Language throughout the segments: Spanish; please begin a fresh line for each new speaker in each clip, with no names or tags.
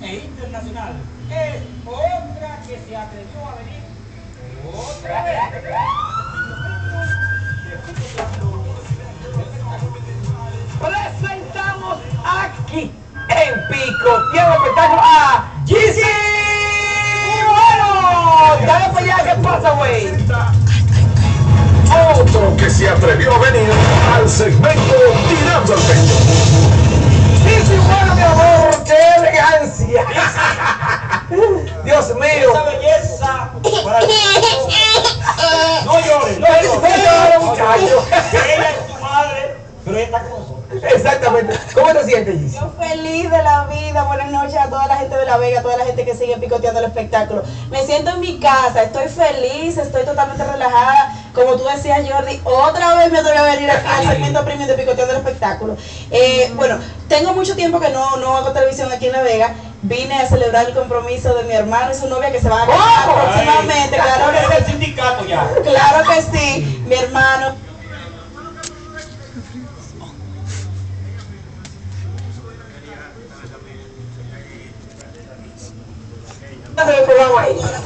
e internacional. Es otra que se atrevió a venir otra vez.
Presentamos aquí en Picoteando Espectáculo a GC. Bueno, dale para allá, ¿qué pasa, güey?
Otro que se atrevió a venir al segmento Tirando al Pecho.
GC, bueno, mi amor, qué elegancia. Dios mío.
Esa belleza para el no llores, no llores.
No, muchacho.
Ella es tu madre, pero ella está con nosotros.
Exactamente. ¿Cómo te sientes, GC?
Yo feliz de la vida. Buenas noches a toda la gente de La Vega, a toda la gente que sigue picoteando el espectáculo. Me siento en mi casa, estoy feliz, estoy totalmente relajada. Como tú decías, Jordi, otra vez me atreví a venir aquí al segmento premium de picoteando el espectáculo. Bueno, tengo mucho tiempo que no hago televisión aquí en La Vega. Vine a celebrar el compromiso de mi hermano y su novia que se van a casar próximamente. Claro que
el sindicato ya.
Claro que sí, mi hermano.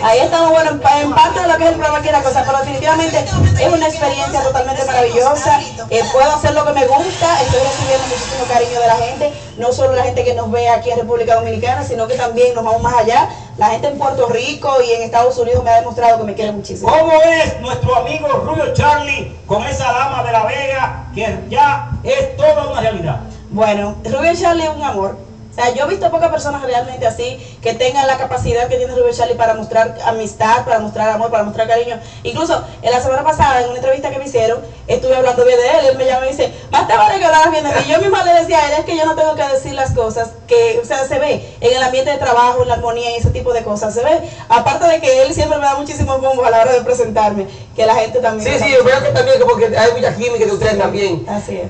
Ahí estamos, bueno, en parte de lo que es el programa aquí la cosa, pero definitivamente es una experiencia totalmente maravillosa. Puedo hacer lo que me gusta, estoy recibiendo muchísimo cariño de la gente, no solo la gente que nos ve aquí en República Dominicana, sino que también nos vamos más allá. La gente en Puerto Rico y en Estados Unidos me ha demostrado que me quiere muchísimo.
¿Cómo es nuestro amigo Rubio Charlie con esa dama de La Vega que ya es toda una realidad?
Bueno, Rubio Charlie es un amor. O sea, yo he visto pocas personas realmente así que tengan la capacidad que tiene Rubio Charlie para mostrar amistad, para mostrar amor, para mostrar cariño. Incluso en la semana pasada, en una entrevista que me hicieron, estuve hablando bien de él. Él me llama y me dice, más te vale que hablaras bien de mí. Yo misma le decía a él, es que yo no tengo que decir las cosas que, o sea, se ve en el ambiente de trabajo, en la armonía y ese tipo de cosas. Se ve, aparte de que él siempre me da muchísimos bombos a la hora de presentarme, que la gente también.
Sí, yo veo que también, como que hay mucha química de ustedes también.
Así es.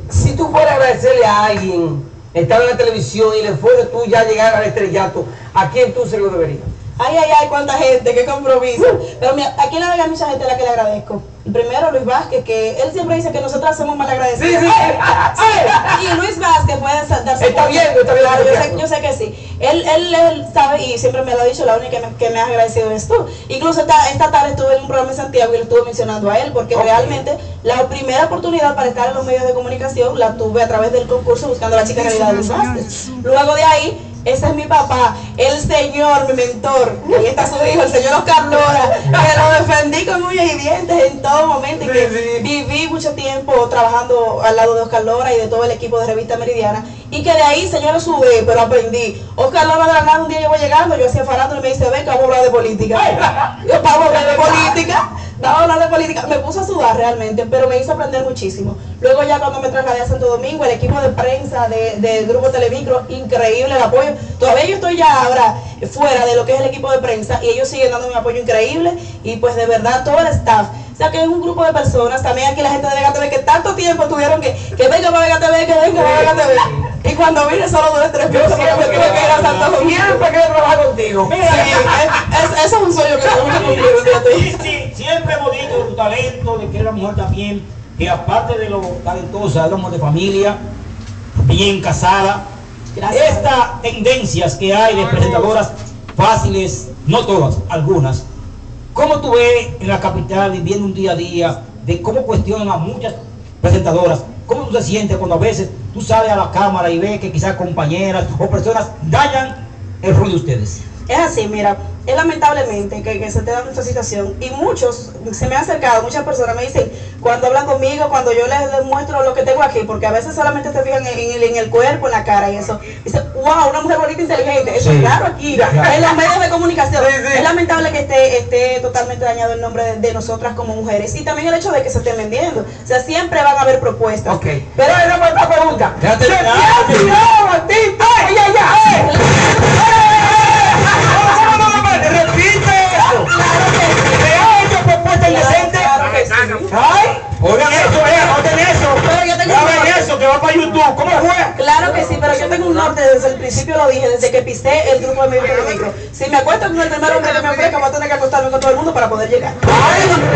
Si tú fueras a agradecerle a alguien, estaba en la televisión y le fuera tú ya llegar al estrellato, ¿a quién tú se lo deberías?
Ay, ay, ay, cuánta gente, qué compromiso. Pero mira, aquí en La Vega hay mucha gente a la que le agradezco. Primero, Luis Vázquez, que él siempre dice que nosotras somos mal agradecidos.
Sí.
Y Luis Vázquez puede darse
Está bien.
Claro, yo sé que sí. Él sabe y siempre me lo ha dicho, la única que me ha agradecido es tú. Incluso esta tarde estuve en un programa en Santiago y lo estuve mencionando a él, porque realmente la primera oportunidad para estar en los medios de comunicación la tuve a través del concurso Buscando a la Chica Realidad de Luis Vázquez. Luego de ahí, ese es mi papá, el señor, mi mentor. Ahí está su hijo, el señor Oscar Lora, que lo defendí con uñas y dientes en todo momento y que viví mucho tiempo trabajando al lado de Oscar Lora y de todo el equipo de Revista Meridiana. Y que de ahí, señores, subí, pero aprendí. Oscar Lora de la nada, un día yo voy llegando, yo hacía farándula y me dice, ven, que vamos a hablar de política. Yo, para hablar de política. Vamos a hablar de política, me puse a sudar realmente, pero me hizo aprender muchísimo. Luego ya cuando me trasladé a Santo Domingo, el equipo de prensa del Grupo Televicro, increíble el apoyo. Todavía yo estoy ya ahora fuera de lo que es el equipo de prensa y ellos siguen dando un apoyo increíble y pues de verdad todo el staff. O sea que es un grupo de personas, también aquí la gente de Vega TV que tanto tiempo tuvieron que venga para Vega TV, que venga para Vega TV. Y cuando vine solo 2 o 3 meses porque me tuve que ir a Santo Domingo.
Siempre quiero trabajar contigo.
Sí, eso es un sueño que tengo que cumplir.
Sí, siempre hemos dicho de tu talento, de que eres una mujer también, que aparte de lo talentosa, éramos de familia, bien casada.
Gracias.
Estas tendencias que hay de presentadoras fáciles, no todas, algunas. ¿Cómo tú ves en la capital viviendo un día a día de cómo cuestionan a muchas presentadoras? ¿Cómo tú te sientes cuando a veces tú sales a la cámara y ves que quizás compañeras o personas dañan el rol de ustedes?
Es así, mira, es lamentablemente que se te da esta situación y muchos se me han acercado, muchas personas me dicen cuando hablan conmigo, cuando yo les muestro lo que tengo aquí, porque a veces solamente se fijan en el cuerpo, en la cara y eso, dicen, wow, una mujer bonita, inteligente, eso es claro aquí, en los medios de comunicación. Es lamentable que esté totalmente dañado el nombre de nosotras como mujeres y también el hecho de que se esté vendiendo, o sea, siempre van a haber propuestas.
Ok, pero hay una pregunta.
Ya
¡Se te ha tirado a ti! ¡Ay, ay, ay! ¡Repite eso!
Claro que sí.
¿Me ha hecho propuesta indecente?
Claro que sí.
¡Ay!
Oigan eso, oigan eso.
Pero yo tengo
Graben eso, que va para YouTube. ¿Cómo fue?
Claro Claro que sí, pero yo tengo un norte desde el principio, lo dije, desde que pisé el grupo de micro. Si me acuesto con el primer hombre que me ofrezca, voy a tener que acostarme con todo el mundo para poder llegar.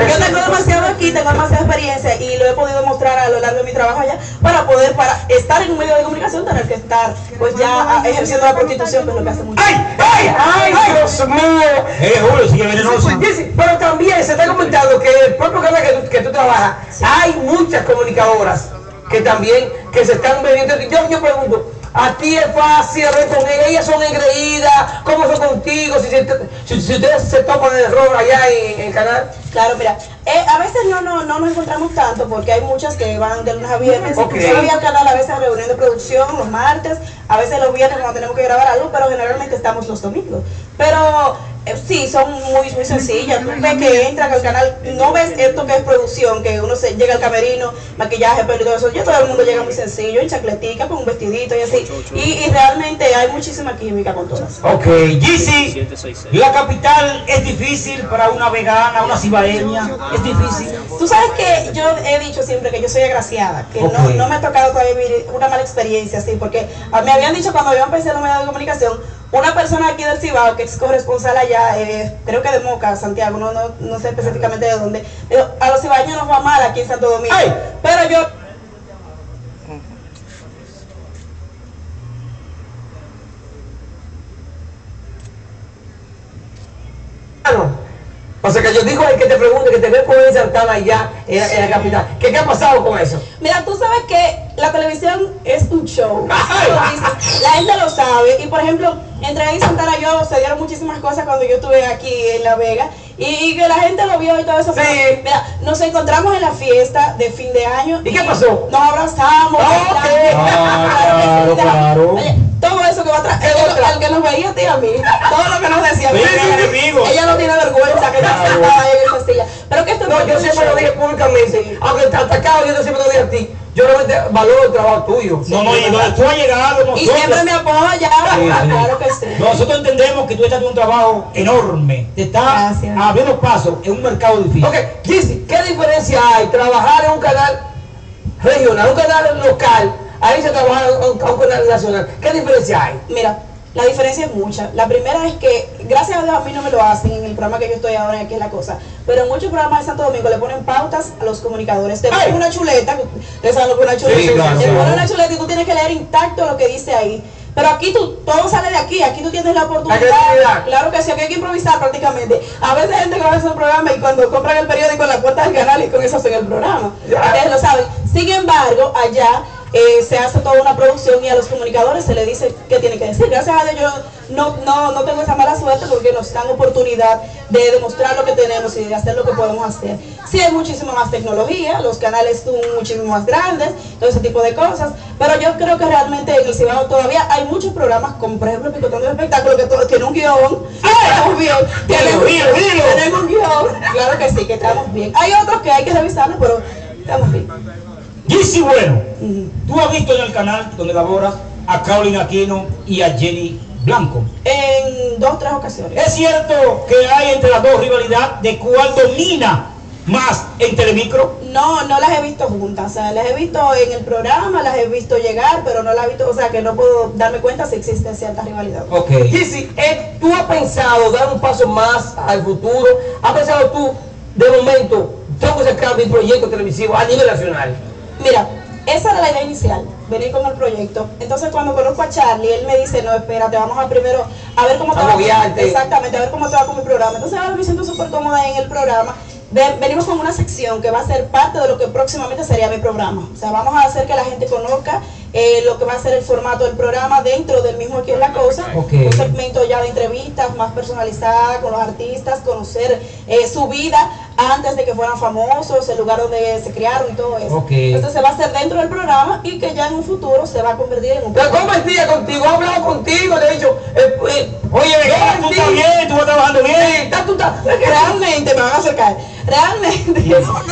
Yo tengo demasiado aquí, tengo demasiada experiencia y lo he podido mostrar a lo largo de mi trabajo allá para poder, para estar en un medio de comunicación, tener que estar pues ya ejerciendo la prostitución, que es lo que hace mucho.
¡Ay, Dios mío!
Julio, sigue venenoso.
Pero también se está comentando que el propio canal que tú trabajas, hay muchas comunicadoras que también que se están vendiendo. Yo pregunto, ¿a ti es fácil hablar con ellas son engreídas? ¿Cómo son contigo? Si ustedes se toman el error allá en el canal.
Claro, mira, a veces no nos encontramos tanto porque hay muchas que van de lunes a viernes.
Okay.
Yo voy al canal a veces a reunión de producción los martes, a veces los viernes cuando tenemos que grabar algo, pero generalmente estamos los domingos. Pero sí, son muy sencillas. Tú ves que entran al canal, no ves esto que es producción, que uno se llega al camerino, maquillaje, pelo y todo eso. Ya todo el mundo llega muy sencillo, en chacletica, con un vestidito y así. Y realmente hay muchísima química con todas.
Ok, Yeezy, la capital es difícil para una vegana, una cibaeña, es difícil.
Tú sabes que yo he dicho siempre que yo soy agraciada, que
Okay.
no me ha tocado todavía vivir una mala experiencia así, porque me habían dicho cuando yo empecé en los medios de comunicación, una persona aquí del Cibao, que es corresponsal allá, creo que de Moca, Santiago, no sé específicamente de dónde, pero a los cibaeños nos va mal aquí en Santo Domingo.
¡Ay!
Pero yo...
O sea que yo digo el que te pregunte, que te ve con el Santana allá en la capital. ¿Qué ha pasado con eso?
Mira, tú sabes que la televisión es un show.
Ay.
La gente lo sabe. Y por ejemplo, entre él y Santana y yo se dieron muchísimas cosas cuando yo estuve aquí en La Vega. Y que la gente lo vio y todo eso.
Sí.
Pero, mira, nos encontramos en la fiesta de fin de año.
¿Y qué pasó?
Nos abrazamos.
Ah,
claro.
Oye, todo eso que va atrás. El que nos veía a ti y a mí. Todo lo que nos decía.
Sí, enemigos.
Ella no tiene vergüenza. Que está sentada ahí en esa silla. Pero que esto
No, yo siempre lo dije públicamente, aunque está atacado, yo siempre lo dije a ti. Yo realmente valoro el trabajo tuyo.
No, y donde tú has llegado,
Y
nosotros,
siempre me apoya. Claro que sí.
nosotros entendemos que tú estás haciendo un trabajo enorme. Te estás
Gracias.
abriendo pasos en un mercado difícil.
Ok, Yeezy, ¿qué diferencia hay trabajar en un canal regional, un canal local, ahí se trabaja a un canal nacional? ¿Qué diferencia hay?
Mira, la diferencia es mucha. La primera es que, gracias a Dios, a mí no me lo hacen en el programa que yo estoy ahora, aquí es la cosa. Pero en muchos programas de Santo Domingo le ponen pautas a los comunicadores. Te ponen una chuleta, ustedes saben lo que es una chuleta.
Sí, claro,
te
claro.
ponen una chuleta y tú tienes que leer intacto lo que dice ahí. Pero aquí todo sale de aquí tú tienes la oportunidad.
La creatividad.
Claro que sí, aquí hay que improvisar prácticamente. A veces hay gente que va a hacer un programa y cuando compran el periódico en la puerta del canal y con eso hacen el programa. Ustedes lo saben. Sin embargo, allá se hace toda una producción y a los comunicadores se les dice qué tienen que decir. Gracias a Dios yo no tengo esa mala suerte porque nos dan oportunidad de demostrar lo que tenemos y de hacer lo que podemos hacer. Sí hay muchísima más tecnología, los canales son muchísimo más grandes, todo ese tipo de cosas, pero yo creo que realmente en el Cibao todavía hay muchos programas como por ejemplo Picotón de Espectáculo que tiene un guión, tienen un guión, claro que sí, que estamos bien. Hay otros que hay que revisarlos, pero estamos bien.
Yeezy, bueno, tú has visto en el canal donde laboras a Carolina Aquino y a Jenny Blanco.
En 2 o 3 ocasiones.
¿Es cierto que hay entre las dos rivalidad de cuál domina más en Telemicro?
No las he visto juntas, o sea, las he visto en el programa, las he visto llegar, pero no las he visto, o sea, que no puedo darme cuenta si existe cierta rivalidad.
Ok.
Yeezy, ¿tú has pensado dar un paso más al futuro? ¿Has pensado tú, de momento, tengo que sacar mi proyecto televisivo a nivel nacional?
Mira, esa era la idea inicial, venir con el proyecto. Entonces cuando conozco a Charlie, él me dice, no, espérate, vamos a primero a ver cómo te va. Exactamente, a ver cómo te va con mi programa. Entonces ahora me siento súper cómoda en el programa. Venimos con una sección que va a ser parte de lo que próximamente sería mi programa. O sea, vamos a hacer que la gente conozca lo que va a ser el formato del programa dentro del mismo Aquí es la Cosa.
Okay.
Un segmento ya de entrevistas más personalizada con los artistas, conocer su vida antes de que fueran famosos, el lugar donde se criaron y todo eso.
Okay.
Entonces se va a hacer dentro del programa y que ya en un futuro se va a convertir en un
¿Pero
programa.
cómo es día contigo? ¿He hablado contigo? Le he dicho,
Oye, vegana, tú estás bien, tú vas trabajando bien.
Realmente me van a acercar.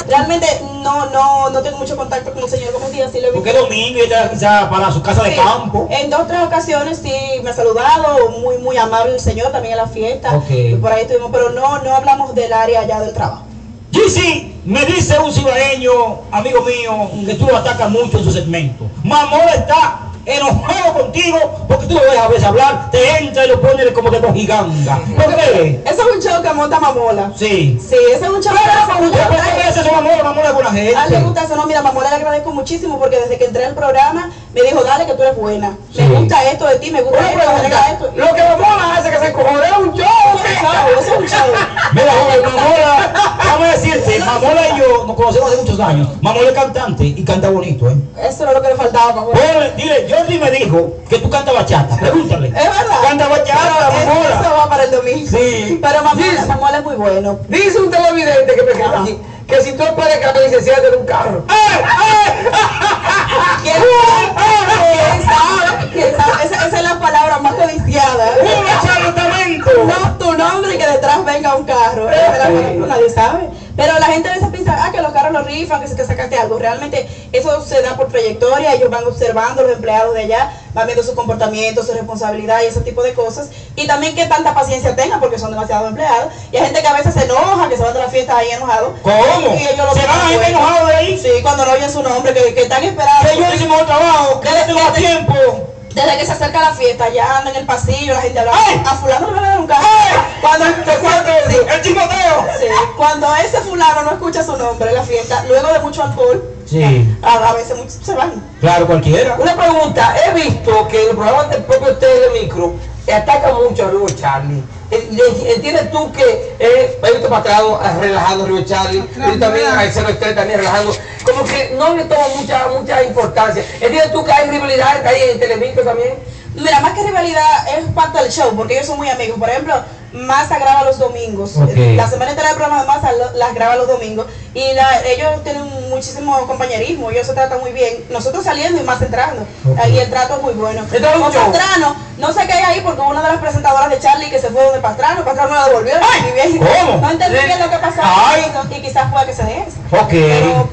Realmente no tengo mucho contacto con el señor como día, sí lo he
Porque
visto.
domingo y está quizás para su casa de
Sí,
campo.
en 2 o 3 ocasiones sí me ha saludado, muy amable el señor también en la fiesta.
Ok.
Y por ahí estuvimos, pero no hablamos del área ya del trabajo.
Yeezy, me dice un cibaeño, amigo mío, que tú lo atacas mucho en su segmento. Mamor está enojado contigo porque tú lo dejas a veces hablar, te entra y lo pones como que con giganga. ¿Por qué?
Eso es un show que monta Mamola.
Sí.
Sí, ese es un show que monta
¿Por qué hace eso, Mamola? Mamola es buena gente.
A él le gusta eso, no, mira, Mamola le agradezco muchísimo porque desde que entré al programa me dijo, dale que tú eres buena.
Sí.
Me gusta esto de ti, me gusta
Una
esto, me
pregunta,
agrada esto.
lo que Mamola hace que se encojone es un show.
Eso es un show.
Mira, joven, Mamola, vamos a decirte, Mamola y yo nos conocemos hace muchos años. Mamola es cantante y canta bonito, ¿eh?
Eso era lo que le faltaba a Mamola.
Bueno, dile, Jordi me dijo que tú cantas bachata, pregúntale.
Es verdad.
Canta bachata,
Pero
Mamola.
eso va para el domingo.
Sí.
Pero
Sí.
Mamola es muy bueno.
Dice un televidente que me queda
Ajá.
aquí que si tú esperas que la licenciada te dé un carro.
¿Quién sabe? ¿Quién sabe? Esa es la palabra más codiciada.
¡Un absolutamente!
No, tu nombre y que detrás venga un carro. Esa es la palabra, nadie sabe. Pero la gente a veces piensa, que los carros los rifan, que se te sacaste algo. Realmente eso se da por trayectoria. Ellos van observando los empleados de allá, van viendo su comportamiento, su responsabilidad y ese tipo de cosas. Y también que tanta paciencia tengan porque son demasiados empleados. Y hay gente que a veces se enoja, que se van de la fiesta ahí enojados.
¿Cómo?
Y ellos lo
¿Se
toman
van a gente
bueno.
enojado de ahí?
Sí, cuando no oyen su nombre, que están esperando.
Que yo hice mejor trabajo, que no tengo más tiempo.
Desde que se acerca la fiesta, ya anda en el pasillo, la gente habla.
¡Ay!
A fulano no le van a dar un carro. Cuando sí,
¡El chimoteo!
sí, cuando ese fulano no escucha su nombre en la fiesta, luego de mucho alcohol,
Sí.
a veces muchos se van.
Claro, cualquiera.
Una pregunta, he visto que en el programa del propio Telemicro ataca mucho a Río Charlie. ¿Entiendes tú que he visto para atrás relajando a Río Charlie? Y también a Excel Estel también relajando. Como que no le toma mucha importancia. ¿Entiendes tú que hay rivalidades ahí en Telemicro también?
Mira, más que rivalidad es parte del show, porque ellos son muy amigos. Por ejemplo, Massa graba los domingos.
Ok.
La semana entera del programa de Massa las graba los domingos. Y ellos tienen muchísimo compañerismo, ellos se tratan muy bien. Nosotros saliendo y Massa entrando.
Ok.
Y el trato es muy bueno.
Entonces,
Con
un show.
Pastrano, no sé qué hay ahí, porque una de las presentadoras de Charlie que se fue donde Pastrano la devolvió.
¡Ay!
Y bien,
¿Cómo?
no entendí
Sí.
bien lo que pasaba.
¡Ay!
Y quizás pueda que se deje.
Ok.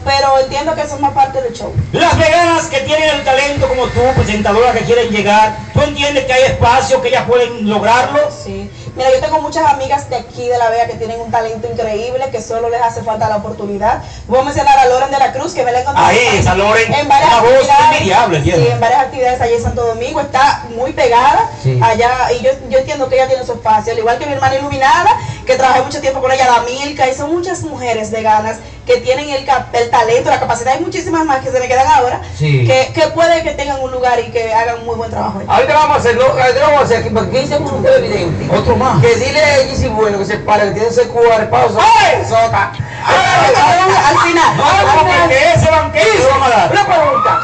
Pero entiendo que eso es más parte del show.
Las veganas que tienen el talento como tú, presentadoras que quieren llegar, ¿tú entiendes que hay espacio, que ellas pueden lograrlo?
Sí. Mira, yo tengo muchas amigas de aquí de La Vega que tienen un talento increíble, que solo les hace falta la oportunidad. Voy a mencionar a Loren de la Cruz, que me la he encontrado
Ahí, esa Loren,
en varias
una voz
actividades.
envidiable,
Sí,
tiene.
en varias actividades allá en Santo Domingo, está muy pegada
Sí.
allá, y yo entiendo que ella tiene su espacio, al igual que mi hermana Iluminada, que trabajé mucho tiempo con ella, Damilka, y son muchas mujeres veganas que tienen el talento, la capacidad, hay muchísimas más que se me quedan ahora,
Sí.
que puede que tengan un lugar y que hagan muy buen trabajo ahí.
Ahorita vamos a hacer, porque dice un televidente.
Otro más.
Que dile a Gigi Bueno que se pare, que tiene ese QR, pausa. Sota.
Al final.
No, porque ese banquete lo vamos a dar.
Una pregunta.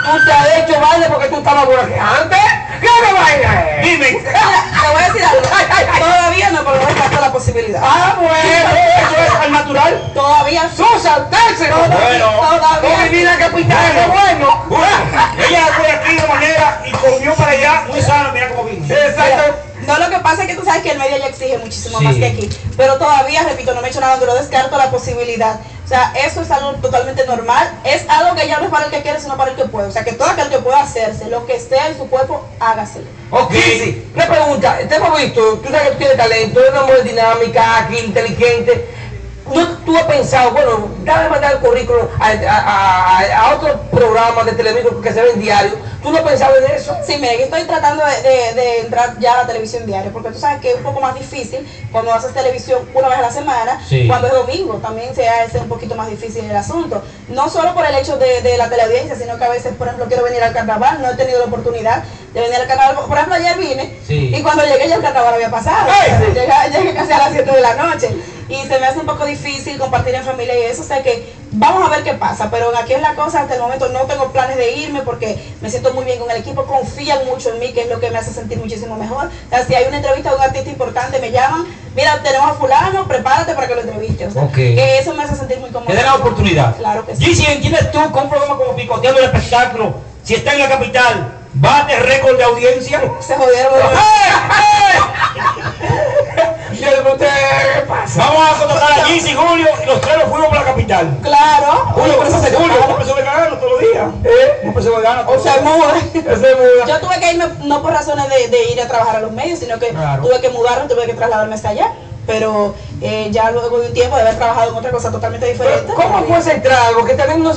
¿Tú te has hecho baile porque tú estabas buena que antes? ¿Qué baile es?
Dime.
Te voy a decir algo. Todavía no, pero no descarto la posibilidad.
Bueno,
Eso es al natural.
Todavía
Susan, Texas.
Bueno.
Con mi vida capital, qué bueno.
Ella fue aquí de manera y comió para allá muy sana, mira cómo vino.
Exacto.
No, lo que pasa es que tú sabes que el medio ya exige muchísimo
Sí.
más que aquí. Pero todavía, repito, no me he hecho nada, pero descarto la posibilidad. O sea, eso es algo totalmente normal. Es algo que ya no es para el que quiere, sino para el que puede. O sea, que todo aquel que pueda hacerse, lo que esté en su cuerpo, hágaselo.
Ok, sí. Una pregunta, te hemos visto, tú sabes que tú tienes talento, eres una mujer dinámica, aquí, inteligente. ¿Tú has pensado, bueno, dame mandar el currículum a otros programas de Telemicro que se ven diario? ¿Tú no has pensado en eso?
Sí, mira, yo estoy tratando de entrar ya a la televisión diaria, porque tú sabes que es un poco más difícil cuando haces televisión una vez a la semana,
Sí.
cuando es domingo, también se hace un poquito más difícil el asunto. No solo por el hecho de la teleaudiencia, sino que a veces, por ejemplo, quiero venir al carnaval, no he tenido la oportunidad de venir al carnaval. Por ejemplo, ayer vine,
Sí.
y cuando llegué ya el carnaval había pasado.
¡Ay, sí!
Llegué casi a las 7 de la noche. Y se me hace un poco difícil compartir en familia y eso, o sea que vamos a ver qué pasa, pero aquí es la cosa, hasta el momento no tengo planes de irme porque me siento muy bien con el equipo, confían mucho en mí, que es lo que me hace sentir muchísimo mejor. O sea, si hay una entrevista de un artista importante, me llaman, mira, tenemos a fulano, prepárate para que lo entreviste. O sea,
Ok.
que eso me hace sentir muy cómodo.
Te den la oportunidad.
Claro que sí.
Gigi, ¿entiendes tú con un programa como Picoteando el Espectáculo, si está en la capital, bate récord de audiencia?
Se jodieron.
Yo le pregunté, ¿qué pasa?
Vamos a contratar a Gigi, Julio y los tres nos fuimos para la capital.
Claro.
Julio,
Por eso se
Julio,
separaron.
un peso vegano todos los días. Un peso vegano
O
todos
sea,
los días.
muda. Yo tuve que irme no por razones de ir a trabajar a los medios, sino que
Claro.
tuve que mudarme, tuve que trasladarme hasta allá. Pero ya luego de un tiempo de haber trabajado en otra cosa totalmente diferente.
¿Cómo fue esa entrada? Porque también no